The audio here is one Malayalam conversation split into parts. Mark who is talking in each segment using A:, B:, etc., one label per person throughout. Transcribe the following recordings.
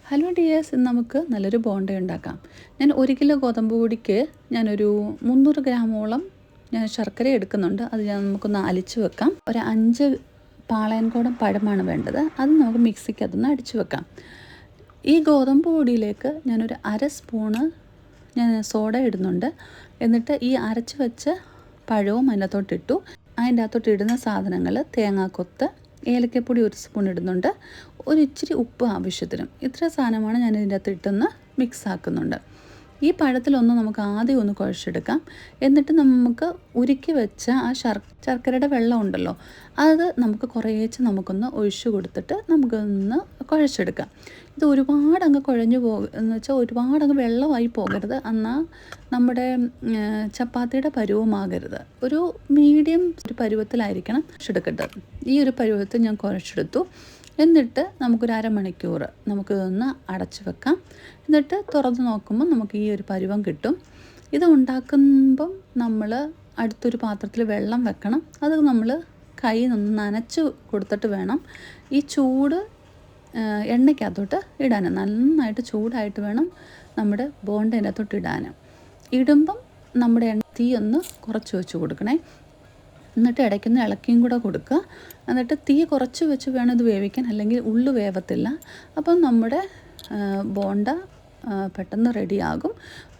A: ഹലോ ഡിയേഴ്സ്, ഇന്ന് നമുക്ക് നല്ലൊരു ബോണ്ട ഉണ്ടാക്കാം. ഞാൻ 1 കിലോ ഗോതമ്പ് പൊടിക്ക് ഞാനൊരു 300 ഗ്രാമോളം ഞാൻ ശർക്കര എടുക്കുന്നുണ്ട്. അത് നമുക്കൊന്ന് അലിച്ച് വെക്കാം. ഒരു 5 പാളയൻകുടം പഴമാണ് വേണ്ടത്. അത് നമുക്ക് മിക്സിക്കകത്തൊന്ന് അടിച്ച് വെക്കാം. ഈ ഗോതമ്പ് പൊടിയിലേക്ക് ഞാനൊരു 1/2 സ്പൂണ് ഞാൻ സോഡ ഇടുന്നുണ്ട്. എന്നിട്ട് ഈ അരച്ച് വെച്ച പഴവും അതിനകത്തോട്ടിട്ടു. അതിൻ്റെ അകത്തോട്ട് ഇടുന്ന സാധനങ്ങൾ തേങ്ങാക്കൊത്ത്, ഏലക്കപ്പൊടി 1 സ്പൂൺ ഇടുന്നുണ്ട്, ഒരു ഇച്ചിരി ഉപ്പ് ആവശ്യത്തിനും. ഇത്ര സാധനമാണ് ഞാൻ ഇതിൻ്റെ അകത്ത് ഇട്ടൊന്ന് മിക്സ് ആക്കുന്നുണ്ട്. ഈ പഴത്തിലൊന്ന് നമുക്ക് ആദ്യം ഒന്ന് കുഴച്ചെടുക്കാം. എന്നിട്ട് നമുക്ക് ഉരുക്കി വെച്ച ആ ശർക്കരയുടെ വെള്ളം ഉണ്ടല്ലോ, അത് നമുക്ക് കുറേശ്ശെ നമുക്കൊന്ന് ഒഴിച്ചു കൊടുത്തിട്ട് നമുക്കൊന്ന് കുഴച്ചെടുക്കാം. ഇത് ഒരുപാടങ്ങ് കുഴഞ്ഞു എന്ന് വെച്ചാൽ ഒരുപാടങ്ങ് വെള്ളമായി പോകരുത്, എന്നാൽ നമ്മുടെ ചപ്പാത്തിയുടെ പരുവമാകരുത്. ഒരു മീഡിയം ഒരു പരുവത്തിലായിരിക്കണം കുഴച്ചെടുക്കേണ്ടത്. ഈ ഒരു പരുവത്തിൽ ഞാൻ കുഴച്ചെടുത്തു. എന്നിട്ട് നമുക്കൊരു അരമണിക്കൂർ നമുക്ക് ഒന്ന് അടച്ചു വെക്കാം. എന്നിട്ട് തുറന്ന് നോക്കുമ്പോൾ നമുക്ക് ഈ ഒരു പരുവം കിട്ടും. ഇത് ഉണ്ടാക്കുമ്പം നമ്മൾ അടുത്തൊരു പാത്രത്തിൽ വെള്ളം വെക്കണം. അത് നമ്മൾ കൈ നനച്ച് കൊടുത്തിട്ട് വേണം ഈ ചൂട് എണ്ണയ്ക്കകത്തോട്ട് ഇടാൻ. നന്നായിട്ട് ചൂടായിട്ട് വേണം നമ്മുടെ ബോണ്ടേനകത്തോട്ട് ഇടാൻ. ഇടുമ്പം നമ്മുടെ തീ ഒന്ന് കുറച്ച് വെച്ച് കൊടുക്കണേ. എന്നിട്ട് ഇടയ്ക്കൊന്ന് ഇളക്കിയും കൂടെ കൊടുക്കുക. എന്നിട്ട് തീ കുറച്ച് വെച്ച് വേണം ഇത് വേവിക്കാൻ, അല്ലെങ്കിൽ ഉള്ളു വേവത്തില്ല. അപ്പം നമ്മുടെ ബോണ്ട പെട്ടെന്ന് റെഡിയാകും.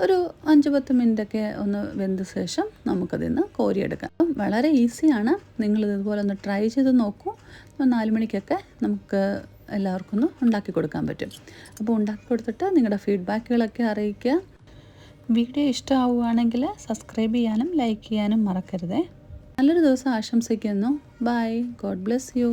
A: ഒരു 5-10 മിനിറ്റൊക്കെ ഒന്ന് വെന്ത ശേഷം നമുക്കതിൽ നിന്ന് കോരിയെടുക്കാം. അപ്പം വളരെ ഈസിയാണ്. നിങ്ങളിതുപോലെ ഒന്ന് ട്രൈ ചെയ്ത് നോക്കൂ. 4 മണിക്കൊക്കെ നമുക്ക് എല്ലാവർക്കും ഒന്ന് ഉണ്ടാക്കി കൊടുക്കാൻ പറ്റും. അപ്പോൾ ഉണ്ടാക്കി കൊടുത്തിട്ട് നിങ്ങളുടെ ഫീഡ്ബാക്കുകളൊക്കെ അറിയിക്കുക. വീഡിയോ ഇഷ്ടമാവുകയാണെങ്കിൽ സബ്സ്ക്രൈബ് ചെയ്യാനും ലൈക്ക് ചെയ്യാനും മറക്കരുതേ. നല്ലൊരു ദിവസം ആശംസിക്കുന്നു. ബൈ. God bless you.